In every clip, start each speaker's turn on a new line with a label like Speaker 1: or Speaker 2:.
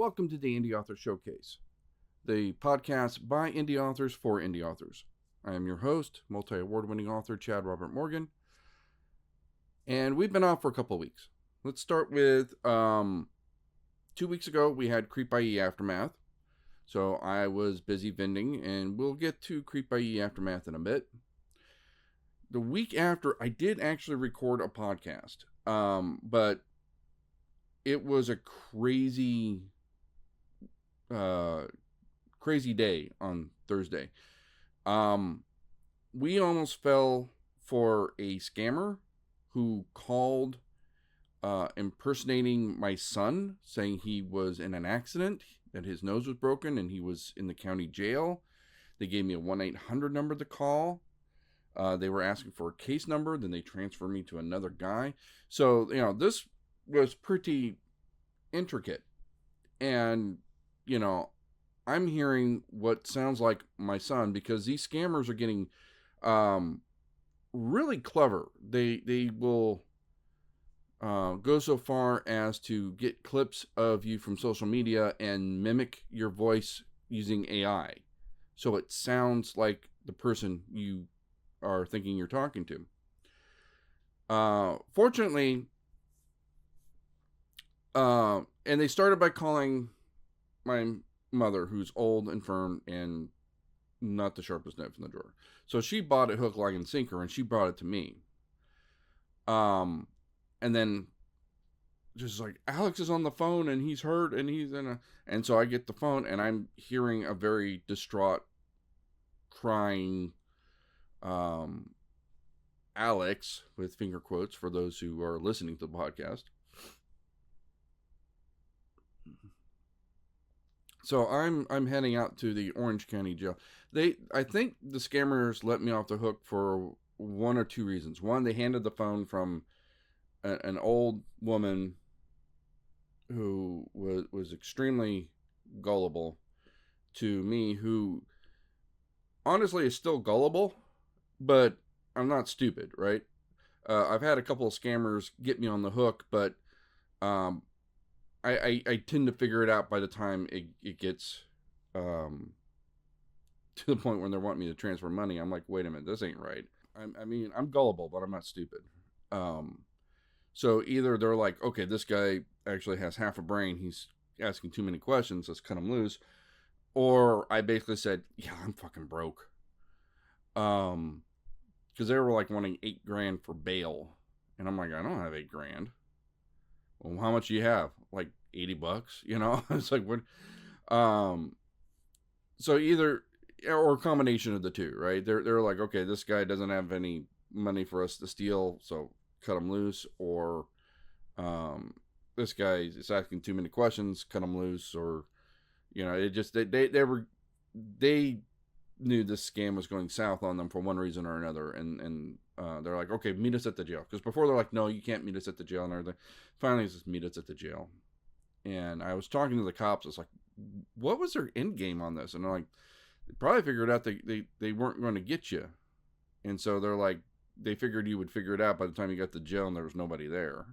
Speaker 1: Welcome to the Indie Author Showcase, the podcast by indie authors for indie authors. I am your host, multi-award-winning author Chad Robert Morgan, and we've been off for a couple of weeks. Let's start with 2 weeks ago we had Creep I.E. Aftermath, so I was busy vending, and we'll get to Creep I.E. Aftermath in a bit. The week after, I did actually record a podcast, but it was a crazy day on Thursday. We almost fell for a scammer who called impersonating my son, saying he was in an accident, that his nose was broken, and he was in the county jail. They gave me a 1-800 number to call. They were asking for a case number, then they transferred me to another guy. So, this was pretty intricate. And, I'm hearing what sounds like my son, because these scammers are getting really clever. They will go so far as to get clips of you from social media and mimic your voice using AI. So it sounds like the person you are thinking you're talking to. Fortunately, and they started by calling my mother, who's old, infirm, and not the sharpest knife in the drawer. So she bought it hook, line, and sinker, and she brought it to me. And then just like, Alex is on the phone, and he's hurt, and he's in a... And so I get the phone, and I'm hearing a very distraught, crying Alex, with finger quotes for those who are listening to the podcast. So I'm heading out to the Orange County jail. I think the scammers let me off the hook for one or two reasons. One, they handed the phone from an old woman who was extremely gullible to me, who honestly is still gullible, but I'm not stupid, right? I've had a couple of scammers get me on the hook, but I tend to figure it out by the time it gets to the point when they're wanting me to transfer money. I'm like, wait a minute, this ain't right. I'm gullible, but I'm not stupid. So either they're like, okay, this guy actually has half a brain, he's asking too many questions, let's cut him loose. Or I basically said, yeah, I'm fucking broke. Because they were like wanting $8,000 for bail. And I'm like, I don't have $8,000. Well, how much do you have? Like $80, It's like, what? So either, or a combination of the two, right? They're like, okay, this guy doesn't have any money for us to steal, so cut him loose. Or this guy is asking too many questions, cut him loose. Or, it just, they knew this scam was going south on them for one reason or another, and they're like, okay, meet us at the jail. Because before they're like, no, you can't meet us at the jail, and everything. Finally, it's just meet us at the jail. And I was talking to the cops. I was like, what was their end game on this? And they're like, they probably figured out they weren't going to get you. And so they're like, they figured you would figure it out by the time you got to jail and there was nobody there,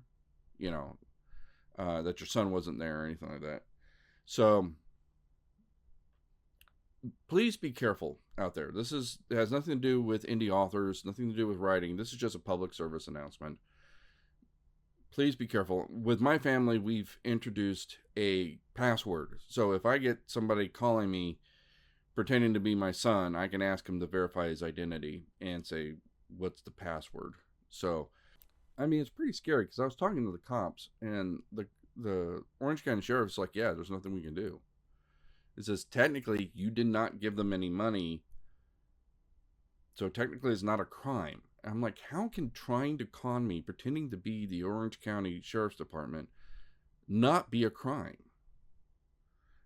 Speaker 1: that your son wasn't there or anything like that. So please be careful out there. It has nothing to do with indie authors, nothing to do with writing. This is just a public service announcement. Please be careful. With my family, we've introduced a password. So if I get somebody calling me pretending to be my son, I can ask him to verify his identity and say, what's the password? So, it's pretty scary, because I was talking to the cops, and the Orange County Sheriff's like, yeah, there's nothing we can do. It says, technically, you did not give them any money, so technically it's not a crime. I'm like, how can trying to con me, pretending to be the Orange County Sheriff's Department, not be a crime?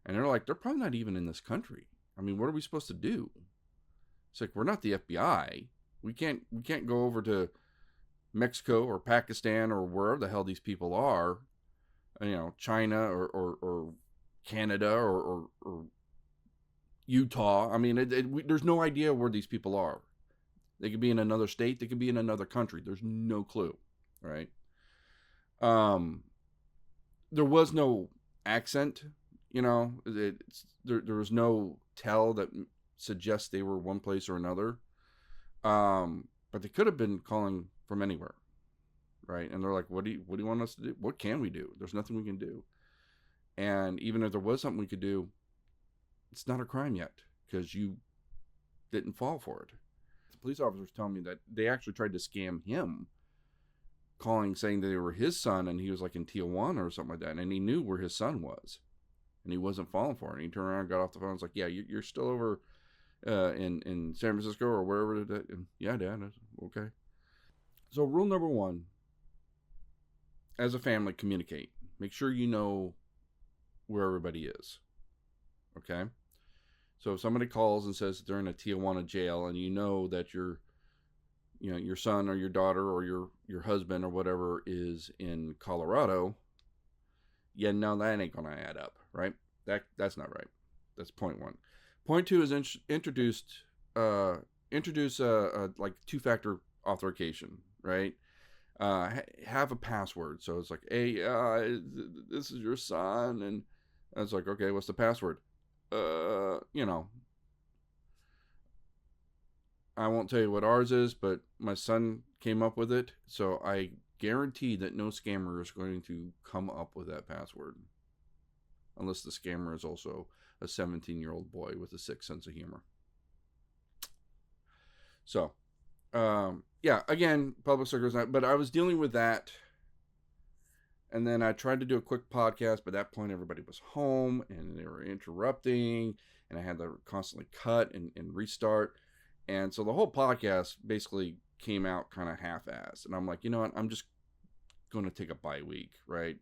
Speaker 1: And they're like, they're probably not even in this country. What are we supposed to do? It's like, we're not the FBI. We can't go over to Mexico or Pakistan or wherever the hell these people are. China or Canada or Utah. There's no idea where these people are. They could be in another state. They could be in another country. There's no clue, right? There was no accent There was no tell that suggests they were one place or another. But they could have been calling from anywhere, right? And they're like, what do you want us to do? What can we do? There's nothing we can do. And even if there was something we could do, it's not a crime yet because you didn't fall for it. The police officer was telling me that they actually tried to scam him, calling saying that they were his son, and he was like in Tijuana or something like that, and he knew where his son was, and he wasn't falling for it. And he turned around, got off the phone, and was like, "Yeah, you're still over in San Francisco or wherever." And, yeah, Dad. Okay. So rule number 1: as a family, communicate. Make sure you know where everybody is. Okay. So if somebody calls and says they're in a Tijuana jail, and you know that your son or your daughter or your husband or whatever is in Colorado, no, that ain't gonna add up, right? That's not right. That's point 1. Point 2 is introduce like 2-factor authentication, right? Have a password. So it's like, hey, this is your son, and it's like, okay, what's the password? I won't tell you what ours is, but my son came up with it, so I guarantee that no scammer is going to come up with that password. Unless the scammer is also a 17-year-old boy with a sick sense of humor. So, again, public service, but I was dealing with that. And then I tried to do a quick podcast, but at that point everybody was home and they were interrupting, and I had to constantly cut and restart. And so the whole podcast basically came out kind of half-assed. And I'm like, you know what? I'm just going to take a bye week, right?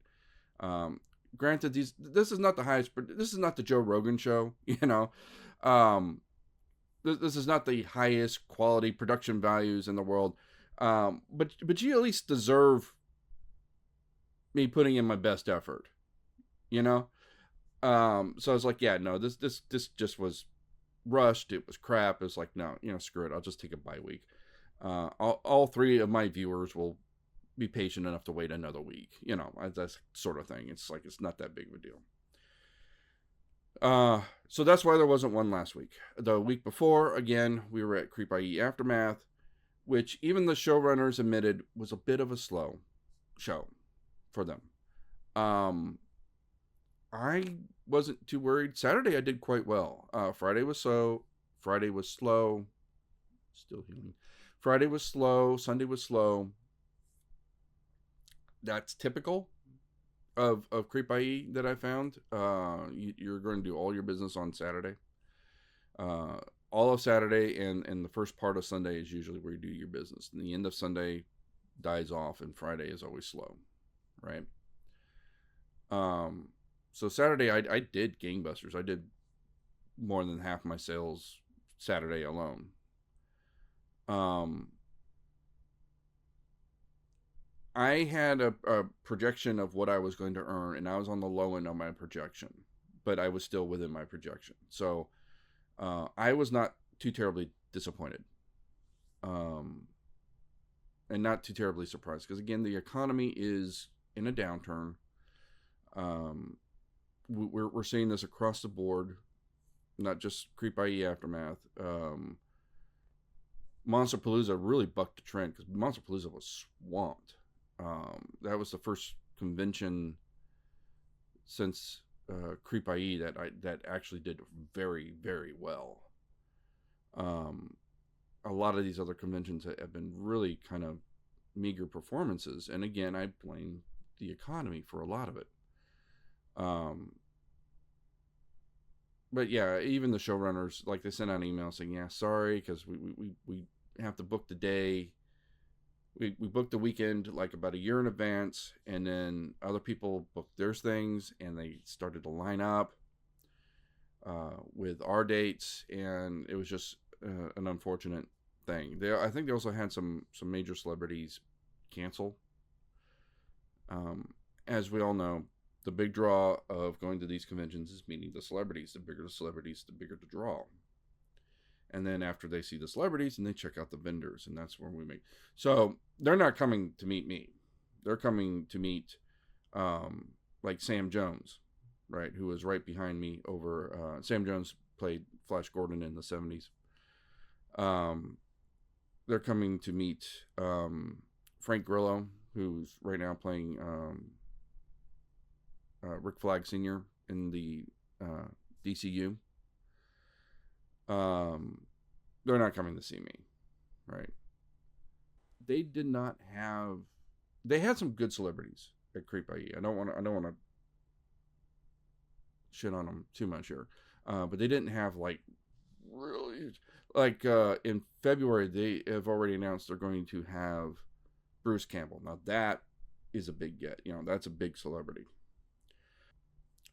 Speaker 1: Granted, this is not the highest, this is not the Joe Rogan show, This is not the highest quality production values in the world. But you at least deserve me putting in my best effort, So I was like, yeah, no, this just was rushed. It was crap. It was like, no, screw it. I'll just take a bye week. All 3 of my viewers will be patient enough to wait another week, that sort of thing. It's like, it's not that big of a deal. So that's why there wasn't one last week. The week before, again, we were at Creep I.E. Aftermath, which even the showrunners admitted was a bit of a slow show for them. I wasn't too worried. Saturday I did quite well. Friday was slow. Still healing. Friday was slow. Sunday was slow. That's typical of Creep I.E. that I found. You're going to do all your business on Saturday. All of Saturday and the first part of Sunday is usually where you do your business. And the end of Sunday dies off, and Friday is always slow, right? So Saturday I did gangbusters. I did more than half my sales Saturday alone. I had a projection of what I was going to earn, and I was on the low end of my projection, but I was still within my projection. So I was not too terribly disappointed, and not too terribly surprised, because again, the economy is in a downturn. We're seeing this across the board, not just Creep I.E. Aftermath. Monsterpalooza really bucked the trend, because Monsterpalooza was swamped. That was the first convention since Creep I.E. that actually did very, very well. A lot of these other conventions have been really kind of meager performances, and again, I blame the economy for a lot of it. But yeah, even the showrunners, like, they sent out an email saying, yeah, sorry, because we have to book the day. We booked the weekend like about a year in advance, and then other people booked their things, and they started to line up with our dates, and it was just an unfortunate thing. I think they also had some major celebrities cancel. As we all know, the big draw of going to these conventions is meeting the celebrities. The bigger the celebrities, the bigger the draw. And then after they see the celebrities, and they check out the vendors, and that's where we make. So they're not coming to meet me. They're coming to meet like Sam Jones, right, who was right behind me over. Sam Jones played Flash Gordon in the 70s. They're coming to meet Frank Grillo, who's right now playing Rick Flag Sr. in the DCU. They're not coming to see me, right? They did not have. They had some good celebrities at Creep I.E. I don't want to shit on them too much here, but they didn't have like really like in February they have already announced they're going to have Bruce Campbell. Now that is a big get. That's a big celebrity.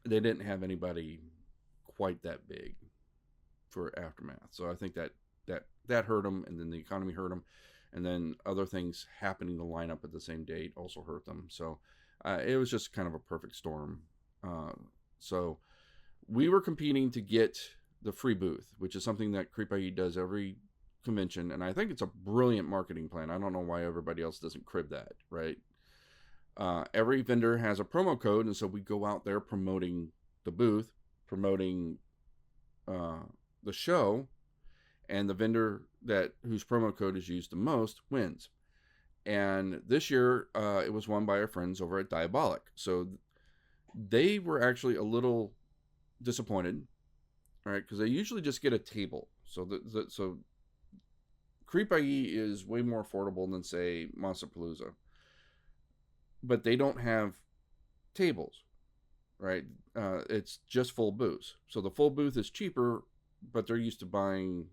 Speaker 1: They didn't have anybody quite that big for Aftermath, so I think that hurt them, and then the economy hurt them, and then other things happening to line up at the same date also hurt them. So it was just kind of a perfect storm. So we were competing to get the free booth, which is something that Creep I.E. does every convention, and I think it's a brilliant marketing plan. I don't know why everybody else doesn't crib that, right? Every vendor has a promo code, and so we go out there promoting the booth, promoting the show, and the vendor whose promo code is used the most wins. And this year, it was won by our friends over at Diabolic. So they were actually a little disappointed, right? Because they usually just get a table. So so Creep I.E. is way more affordable than, say, Monsterpalooza. But they don't have tables, right? It's just full booths. So the full booth is cheaper, but they're used to buying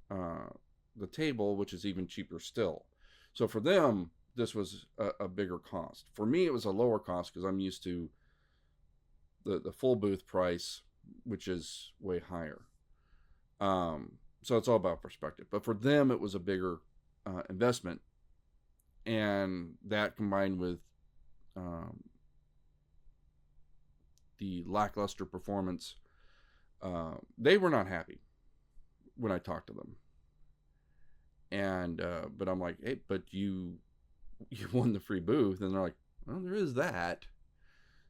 Speaker 1: the table, which is even cheaper still. So for them, this was a bigger cost. For me, it was a lower cost because I'm used to the full booth price, which is way higher. So it's all about perspective. But for them, it was a bigger investment. And that combined with the lackluster performance, they were not happy when I talked to them. And but I'm like, hey, but you won the free booth, and they're like, well, there is that.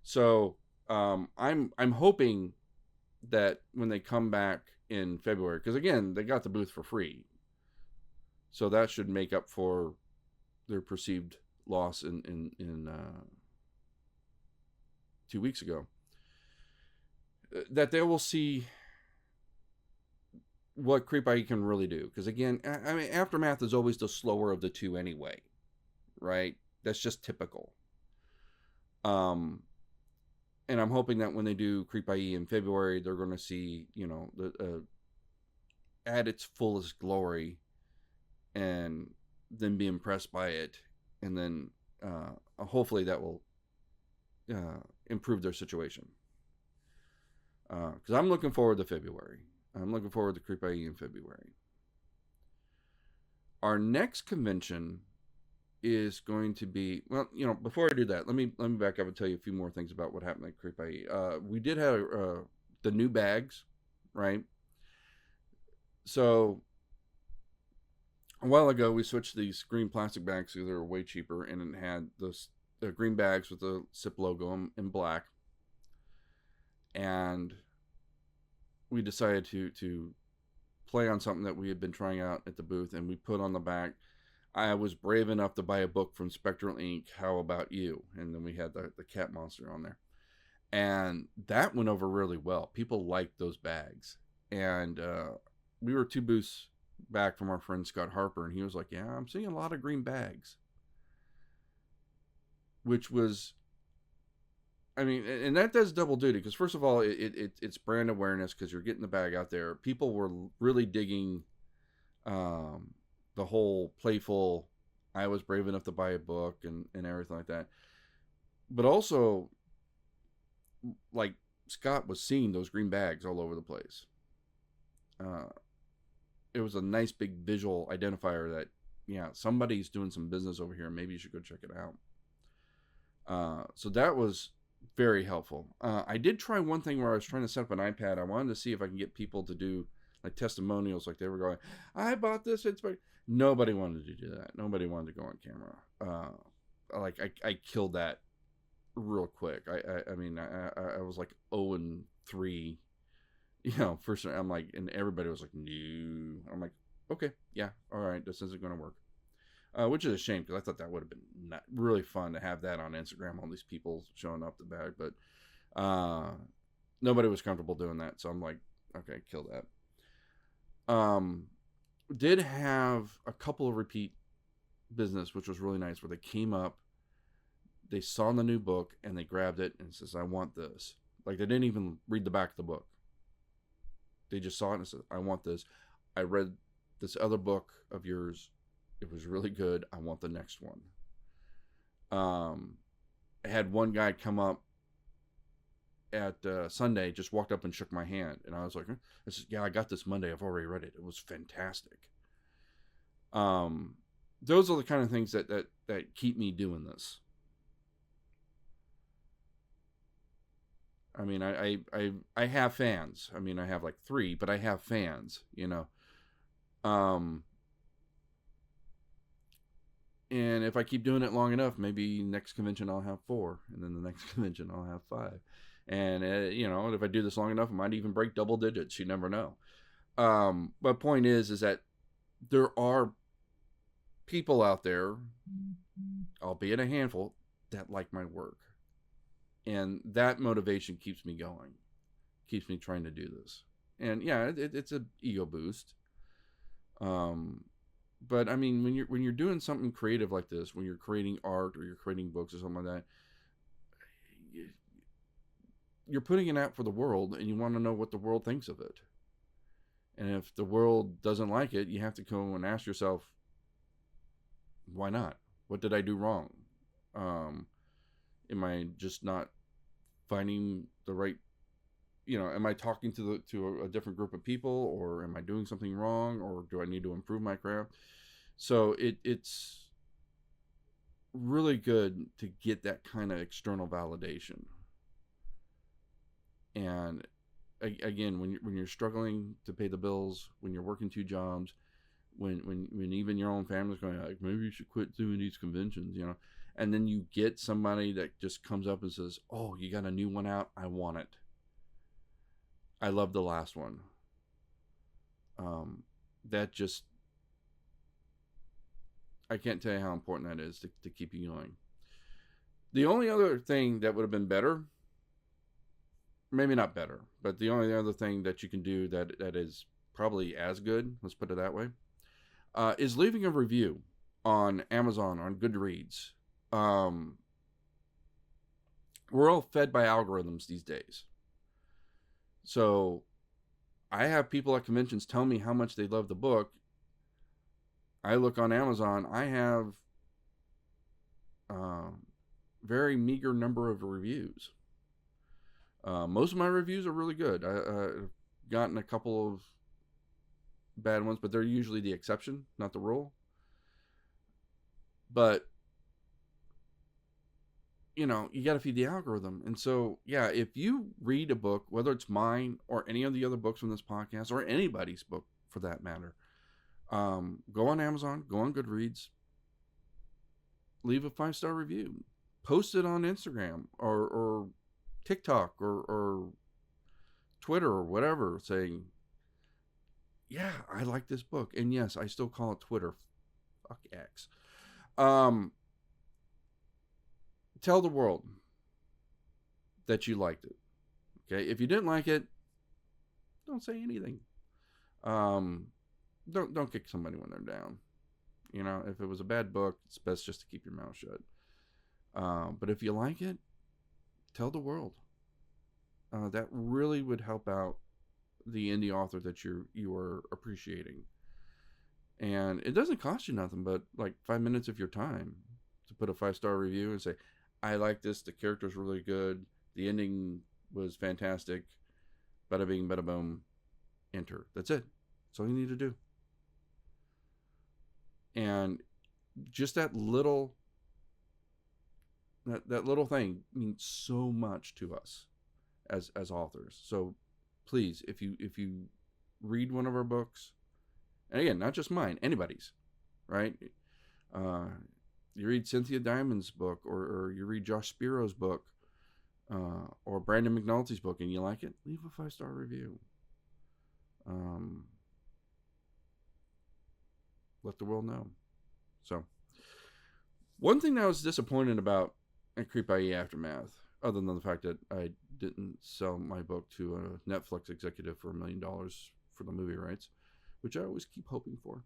Speaker 1: So I'm hoping that when they come back in February, because again, they got the booth for free, so that should make up for their perceived loss in 2 weeks ago. That they will see what Creep I.E. can really do. Because again, I mean, Aftermath is always the slower of the two anyway, right? That's just typical. And I'm hoping that when they do Creep I.E. in February, they're going to see, the at its fullest glory, and then be impressed by it, and then hopefully that will improve their situation. Because I'm looking forward to February. I'm looking forward to Creep I.E. in February. Our next convention is going to be, well, before I do that, let me back up and tell you a few more things about what happened at Creep I.E. We did have the new bags, right? So a while ago, we switched these green plastic bags because they were way cheaper, and it had the green bags with the SIP logo in black. And we decided to play on something that we had been trying out at the booth, and we put on the back, I was brave enough to buy a book from Spectral Inc. How about you? And then we had the cat monster on there. And that went over really well. People liked those bags. And we were 2 booths back from our friend Scott Harper, and he was like, yeah, I'm seeing a lot of green bags. Which was, I mean, and that does double duty, because first of all, it's brand awareness, because you're getting the bag out there. People were really digging the whole playful, I was brave enough to buy a book and everything like that. But also, like, Scott was seeing those green bags all over the place. It was a nice big visual identifier that, yeah, somebody's doing some business over here. Maybe you should go check it out. So that was very helpful. I did try one thing where I was trying to set up an iPad. I wanted to see if I can get people to do like testimonials, like they were going, I bought this. Nobody wanted to do that. Nobody wanted to go on camera. I killed that real quick. I mean, I was like 0-3, first I'm like, and everybody was like, no. I'm like, okay, yeah, all right, this isn't going to work. Which is a shame, because I thought that would have been not really fun to have that on Instagram, all these people showing up the bag, but nobody was comfortable doing that, so I'm like, okay, kill that. Did have a couple of repeat business, which was really nice, where they came up, they saw the new book, and they grabbed it and says, I want this. Like, they didn't even read the back of the book. They just saw it and said, I want this. I read this other book of yours. It was really good. I want the next one. I had one guy come up at Sunday, just walked up and shook my hand. And I was like, I said, yeah, I got this Monday. I've already read it. It was fantastic. Those are the kind of things that keep me doing this. I mean, I have fans. I mean, I have like 3, but I have fans, And if I keep doing it long enough, maybe next convention I'll have 4, and then the next convention I'll have 5. And, if I do this long enough, I might even break double digits. You never know. But point is that there are people out there, albeit a handful, that like my work. And that motivation keeps me going, keeps me trying to do this. And yeah, it's an ego boost. But I mean, when you're doing something creative like this, when you're creating art or you're creating books or something like that, you're putting it out for the world, and you want to know what the world thinks of it. And if the world doesn't like it, you have to go and ask yourself, why not? What did I do wrong? Am I just not finding the right, am I talking to a different group of people, or am I doing something wrong, or do I need to improve my craft? So it's really good to get that kind of external validation. And again, when you're struggling to pay the bills, when you're working 2 jobs, when even your own family's going like, maybe you should quit doing these conventions, and then you get somebody that just comes up and says, oh, you got a new one out, I want it. I love the last one. That just, I can't tell you how important that is to keep you going. The only other thing that would have been better, maybe not better, but the only other thing that you can do that is probably as good, let's put it that way, is leaving a review on Amazon, on Goodreads. We're all fed by algorithms these days. So I have people at conventions tell me how much they love the book. I look on Amazon, I have very meager number of reviews. Most of my reviews are really good. I've gotten a couple of bad ones, but they're usually the exception, not the rule. But you got to feed the algorithm. And so, yeah, if you read a book, whether it's mine or any of the other books from this podcast, or anybody's book for that matter, go on Amazon, go on Goodreads, leave a 5-star review, post it on Instagram or TikTok or Twitter or whatever, saying, yeah, I like this book. And yes, I still call it Twitter. Fuck X. Tell the world that you liked it. Okay, if you didn't like it, don't say anything. Don't kick somebody when they're down. If it was a bad book, it's best just to keep your mouth shut. But if you like it, tell the world. That really would help out the indie author that you are appreciating. And it doesn't cost you nothing but like 5 minutes of your time to put a 5-star review and say, I like this, the character's really good, the ending was fantastic, bada bing, bada boom, enter. That's it. That's all you need to do. And just that little thing means so much to us as authors. So please, if you read one of our books, and again, not just mine, anybody's, right? you read Cynthia Diamond's book, or you read Josh Spiro's book, or Brandon McNulty's book, and you like it, leave a 5-star review. Let the world know. So, one thing that I was disappointed about at Creep I.E. Aftermath, other than the fact that I didn't sell my book to a Netflix executive for $1 million for the movie rights, which I always keep hoping for,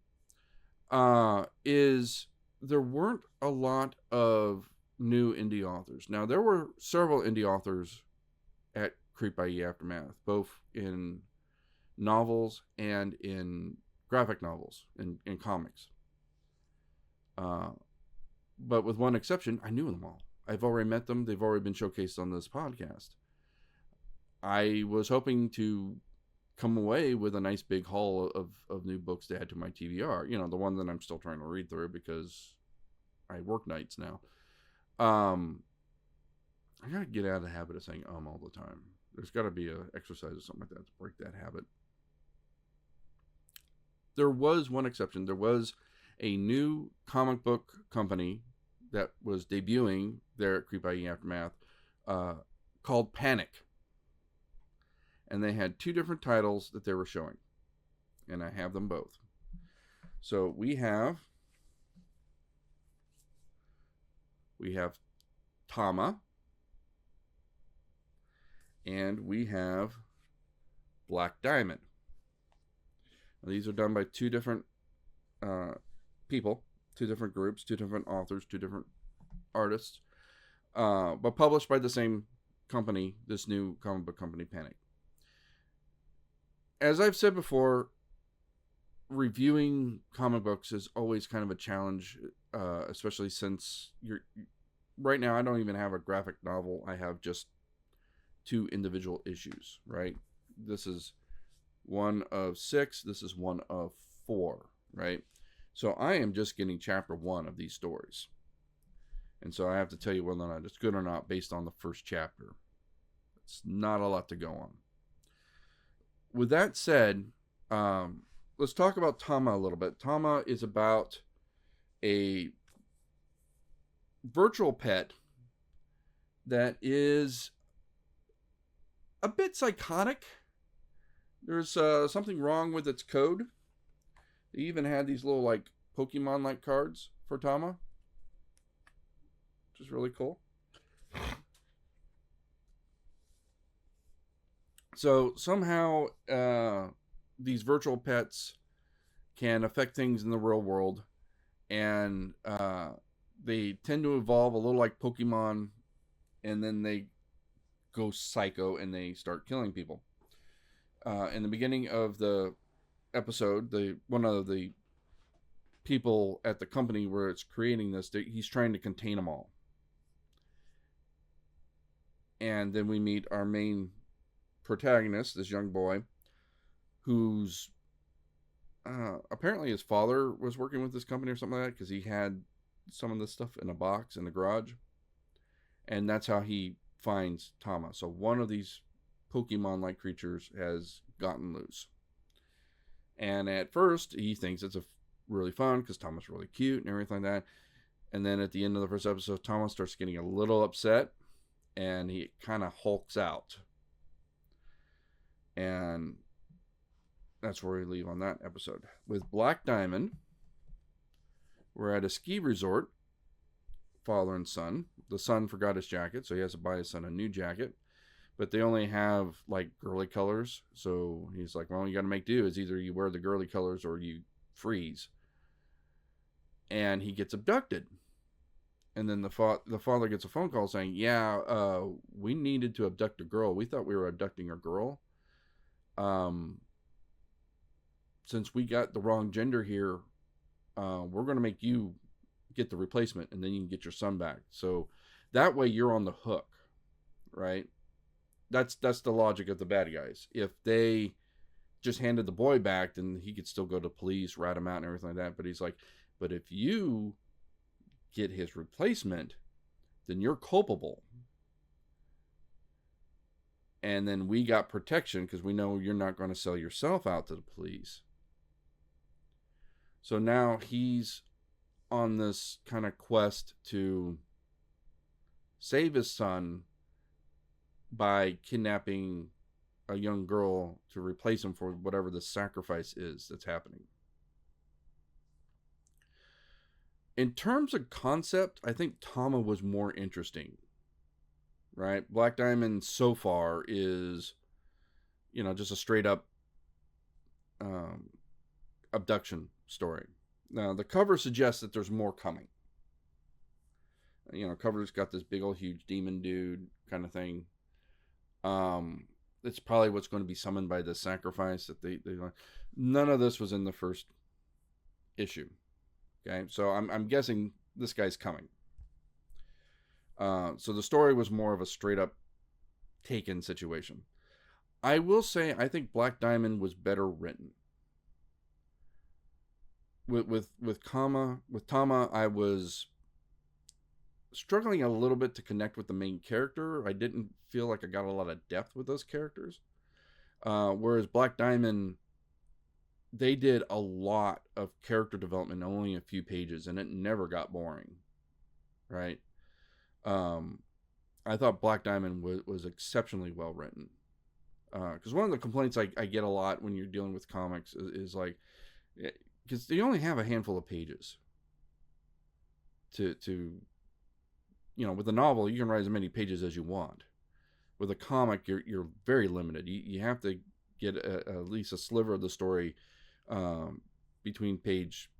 Speaker 1: is there weren't a lot of new indie authors. Now, there were several indie authors at Creep I.E. Aftermath, both in novels and in graphic novels and in comics. But with one exception, I knew them all. I've already met them. They've already been showcased on this podcast. I was hoping to come away with a nice big haul of new books to add to my TBR. You know, the one that I'm still trying to read through because I work nights now. I gotta get out of the habit of saying all the time. There's got to be an exercise or something like that to break that habit. There was one exception. There was a new comic book company that was debuting there at Creep I.E. Aftermath called Panic. And they had 2 different titles that they were showing. And I have them both. So we have Tama, and we have Black Diamond. Now, these are done by 2 different people, 2 different groups, 2 different authors, 2 different artists, but published by the same company, this new comic book company, Panic. As I've said before, reviewing comic books is always kind of a challenge, especially since right now I don't even have a graphic novel. I have just 2 individual issues, right? This is one of 6. This is one of 4, right? So I am just getting chapter 1 of these stories. And so I have to tell you whether or not it's good or not based on the first chapter. It's not a lot to go on. With that said, let's talk about Tama a little bit. Tama is about a virtual pet that is a bit psychotic. There's something wrong with its code. They even had these little like Pokemon-like cards for Tama, which is really cool. So somehow these virtual pets can affect things in the real world, and they tend to evolve a little like Pokemon, and then they go psycho and they start killing people. In the beginning of the episode, one of the people at the company where it's creating this, he's trying to contain them all. And then we meet our main protagonist, this young boy, who's apparently his father was working with this company or something like that, because he had some of this stuff in a box in the garage. And that's how he finds Tama. So one of these Pokemon-like creatures has gotten loose. And at first, he thinks it's really fun because Tama's really cute and everything like that. And then at the end of the first episode, Tama starts getting a little upset, and he kind of hulks out. And that's where we leave on that episode. With Black Diamond, we're at a ski resort, father and son. The son forgot his jacket, so he has to buy his son a new jacket. But they only have like girly colors, so he's like, well, you got to make do. Is either you wear the girly colors or you freeze. And he gets abducted. And then the father gets a phone call saying, yeah, we needed to abduct a girl. We thought we were abducting a girl. Since we got the wrong gender here, we're going to make you get the replacement, and then you can get your son back. So that way you're on the hook, right? That's the logic of the bad guys. If they just handed the boy back, then he could still go to police, rat him out and everything like that. But he's like, but if you get his replacement, then you're culpable. And then we got protection because we know you're not going to sell yourself out to the police. So now he's on this kind of quest to save his son by kidnapping a young girl to replace him for whatever the sacrifice is that's happening. In terms of concept, I think Tama was more interesting, right? Black Diamond so far is, just a straight up abduction story. Now, the cover suggests that there's more coming. Cover's got this big old huge demon dude kind of thing. It's probably what's going to be summoned by the sacrifice that they none of this was in the first issue. Okay, so I'm guessing this guy's coming. So the story was more of a straight up Taken situation. I will say I think Black Diamond was better written. With Tama, I was struggling a little bit to connect with the main character. I didn't feel like I got a lot of depth with those characters. Whereas Black Diamond, they did a lot of character development in only a few pages, and it never got boring, right? I thought Black Diamond was exceptionally well written. Because one of the complaints I get a lot when you're dealing with comics is like, because they only have a handful of pages to with a novel, you can write as many pages as you want. With a comic, you're very limited. You have to get at least a sliver of the story between page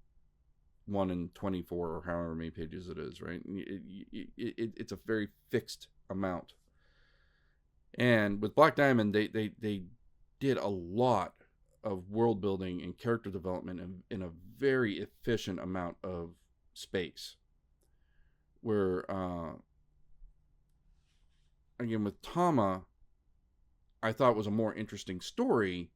Speaker 1: 1 and 24, or however many pages it is, right? It's a very fixed amount. And with Black Diamond, they did a lot of world building and character development in a very efficient amount of space. Where, again, with Tama, I thought it was a more interesting story,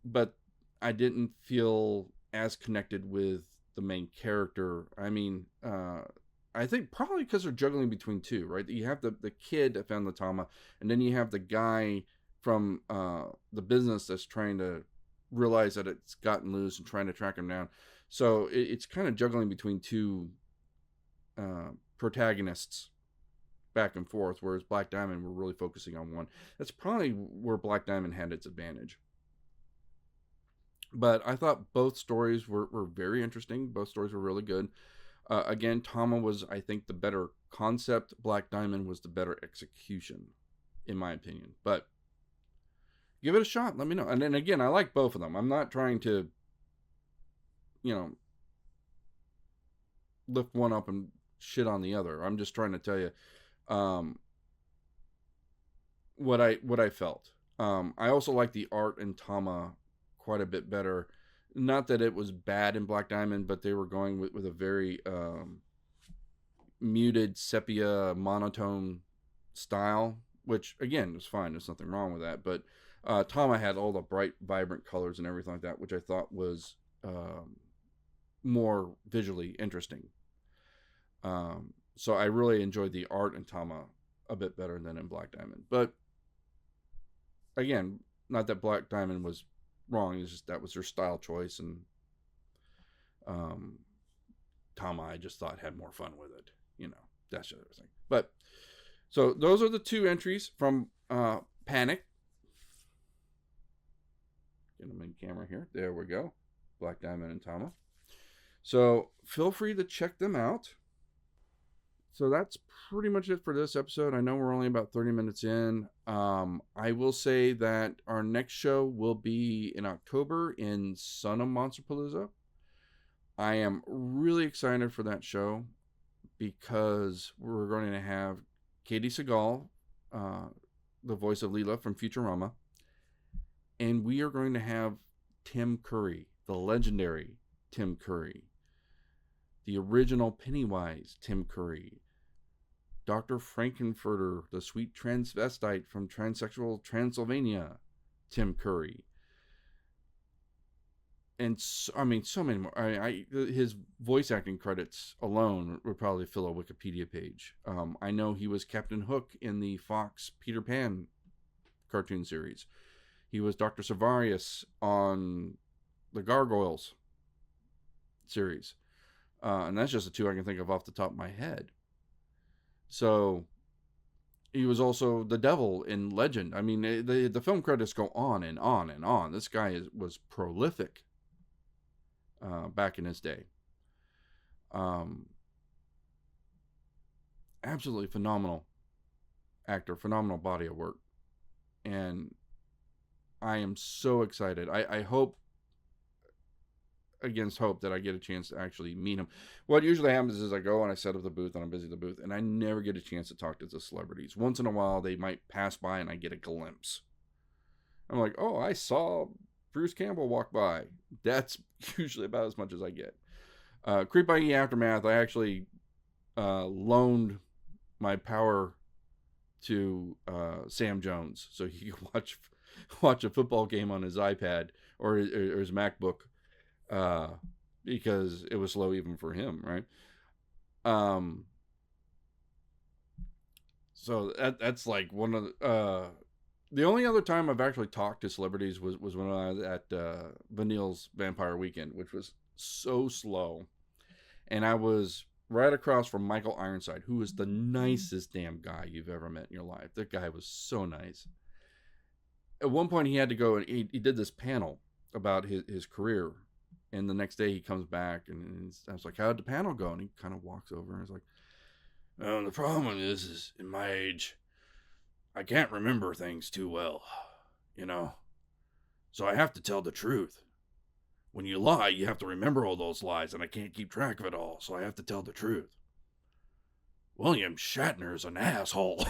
Speaker 1: but I didn't feel as connected with the main character. I mean, I think probably because they're juggling between two, right? You have the kid that found the Tama, and then you have the guy from the business that's trying to realize that it's gotten loose and trying to track him down. So it's kind of juggling between two protagonists back and forth, whereas Black Diamond, we're really focusing on one. That's probably where Black Diamond had its advantage. But I thought both stories were very interesting. Both stories were really good. Again, Tama was, I think, the better concept. Black Diamond was the better execution, in my opinion. But give it a shot. Let me know. And then again, I like both of them. I'm not trying to, lift one up and shit on the other. I'm just trying to tell you what I felt. I also like the art in Tama quite a bit better. Not that it was bad in Black Diamond, but they were going with a very muted sepia monotone style, which again is fine. There's nothing wrong with that. But Tama had all the bright, vibrant colors and everything like that, which I thought was more visually interesting. So I really enjoyed the art in Tama a bit better than in Black Diamond. But again, not that Black Diamond was wrong. It's just that was their style choice, and Tama, I just thought, had more fun with it. That's the other thing. But so those are the two entries from Panic. Get them in camera here. There we go. Black Diamond and Tama. So feel free to check them out. So that's pretty much it for this episode. I know we're only about 30 minutes in. I will say that our next show will be in October in Son of Monsterpalooza. I am really excited for that show because we're going to have Katie Seagal, the voice of Leela from Futurama, and we are going to have Tim Curry, the legendary Tim Curry, the original Pennywise Tim Curry, Dr. Frankenfurter, the sweet transvestite from Transsexual Transylvania, Tim Curry. And so many more. His voice acting credits alone would probably fill a Wikipedia page. I know he was Captain Hook in the Fox Peter Pan cartoon series. He was Dr. Savarius on the Gargoyles series. And that's just the two I can think of off the top of my head. So he was also the devil in Legend. I mean, the film credits go on and on and on. This guy was prolific back in his day. Absolutely phenomenal actor, phenomenal body of work. And I am so excited. I hope, against hope, that I get a chance to actually meet him. What usually happens is I go and I set up the booth and I'm busy at the booth, and I never get a chance to talk to the celebrities. Once in a while, they might pass by and I get a glimpse. I'm like, oh, I saw Bruce Campbell walk by. That's usually about as much as I get. Creep I.E. Aftermath, I actually loaned my power to Sam Jones so he could watch a football game on his iPad or his MacBook, because it was slow even for him, right? So that's like one of the only other time I've actually talked to celebrities was when I was at Vanille's Vampire Weekend, which was so slow, and I was right across from Michael Ironside, who is the nicest damn guy you've ever met in your life. That guy was so nice. At one point, he had to go and he did this panel about his career. And the next day, he comes back and I was like, how'd the panel go? And he kind of walks over and is like, the problem is in my age, I can't remember things too well, you know? So I have to tell the truth. When you lie, you have to remember all those lies, and I can't keep track of it all, so I have to tell the truth. William Shatner's an asshole.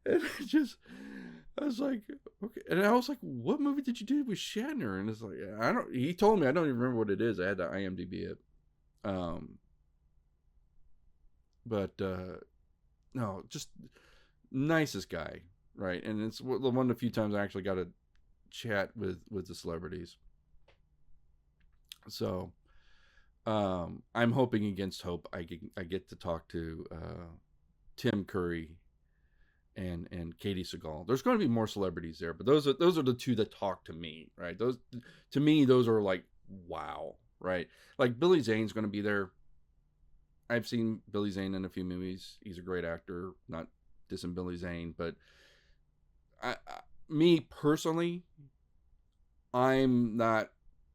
Speaker 1: I was like, okay. And I was like, what movie did you do with Shatner? And it's like, he told me, I don't even remember what it is. I had to IMDb it. No, just nicest guy. Right, and it's one of the few times I actually got to chat with the celebrities. So, I'm hoping against hope I get to talk to Tim Curry and Katie Seagal. There's going to be more celebrities there, but those are the two that talk to me. Right, those to me those are like wow. Right, like Billy Zane's going to be there. I've seen Billy Zane in a few movies. He's a great actor. Not dissing Billy Zane, but me personally, I'm not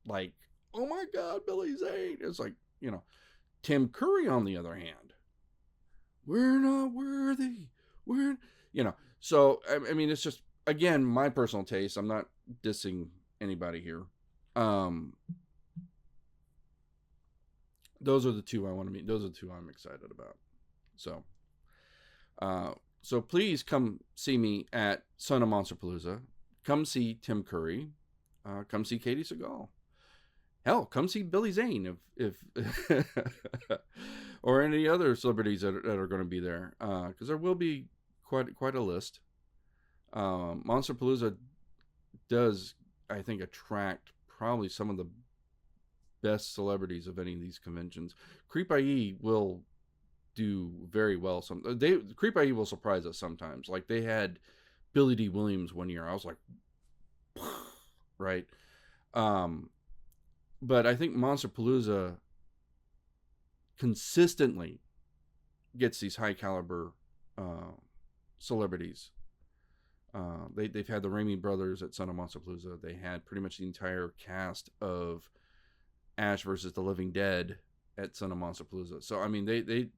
Speaker 1: like, oh my God, Billy Zane. It's like, Tim Curry, on the other hand, we're not worthy. So, I mean, it's just, again, my personal taste. I'm not dissing anybody here. Those are the two I want to meet. Those are the two I'm excited about. So please come see me at Son of Monsterpalooza. Come see Tim Curry. Come see Katie Seagal. Hell, come see Billy Zane if or any other celebrities that are going to be there. Because there will be quite a list. Monsterpalooza does, I think, attract probably some of the best celebrities of any of these conventions. Creep I.E. will do very well. Creep I.E. will surprise us sometimes. Like they had Billy D. Williams one year. I was like, right. But I think Monsterpalooza consistently gets these high caliber celebrities. They've had the Raimi brothers at Son of Monsterpalooza. They had pretty much the entire cast of Ash versus the Living Dead at Son of Monsterpalooza. So I mean, they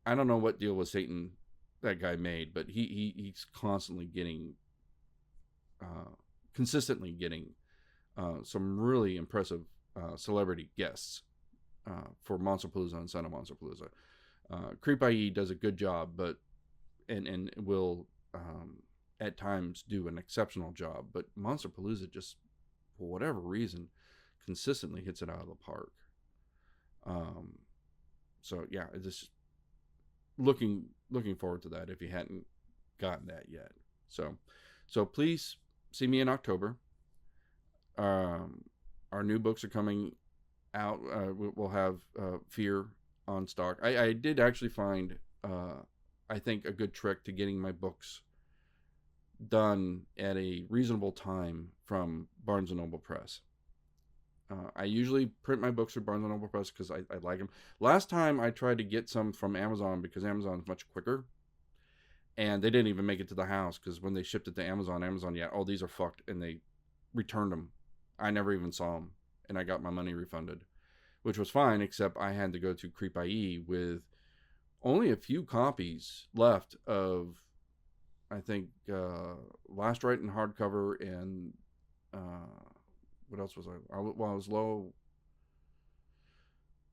Speaker 1: I don't know what deal with Satan that guy made, but he's constantly getting, consistently getting some really impressive celebrity guests for Monsterpalooza and Son of Monsterpalooza. Creep I.E. does a good job, but and will at times do an exceptional job. But Monsterpalooza just, for whatever reason, consistently hits it out of the park. So yeah, just looking forward to that if you hadn't gotten that yet. So please see me in October. Our new books are coming out. We'll have Fear on stock. I did actually find I think a good trick to getting my books done at a reasonable time from Barnes & Noble Press. I usually print my books with Barnes & Noble Press because I like them. Last time I tried to get some from Amazon because Amazon's much quicker. And they didn't even make it to the house because when they shipped it to Amazon, yeah, oh, these are fucked. And they returned them. I never even saw them. And I got my money refunded, which was fine, except I had to go to Creep I.E. with only a few copies left of, I think, Last Right in hardcover and what else was I was low.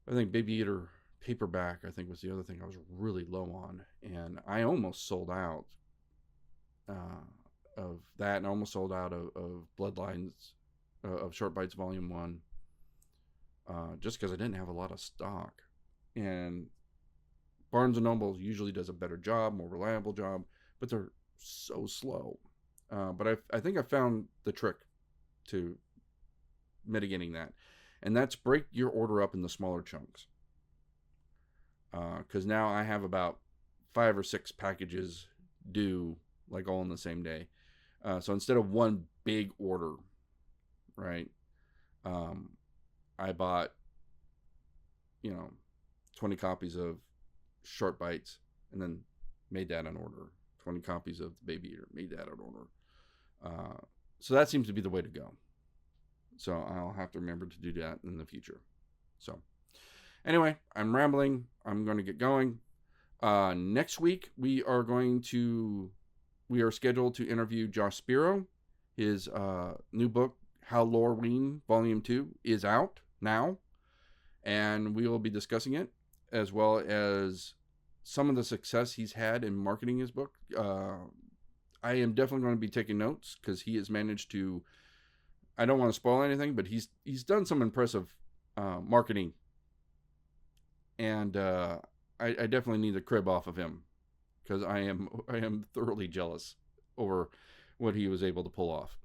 Speaker 1: I think Baby Eater paperback, I think, was the other thing I was really low on. And I almost sold out of that, and I almost sold out of Bloodlines, of Short Bites Volume 1, just because I didn't have a lot of stock. And Barnes & Noble usually does a better job, more reliable job, but they're so slow. But I think I found the trick to mitigating that, and that's break your order up into smaller chunks. Because now I have about 5 or 6 packages due, like all in the same day. So instead of one big order, right, I bought, 20 copies of Short Bites, and then made that an order. 20 copies of the Baby Eater, made that an order. So that seems to be the way to go. So I'll have to remember to do that in the future. So anyway, I'm rambling. I'm going to get going. Next week, we are scheduled to interview Josh Spiro. His new book, Halloween, Volume 2, is out now. And we will be discussing it, as well as some of the success he's had in marketing his book. I am definitely going to be taking notes, because he has managed to, I don't want to spoil anything, but he's done some impressive marketing. And I definitely need a crib off of him, because I am thoroughly jealous over what he was able to pull off.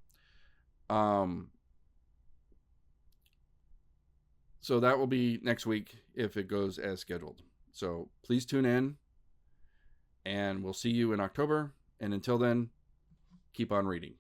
Speaker 1: So that will be next week if it goes as scheduled. So please tune in, and we'll see you in October. And until then, keep on reading.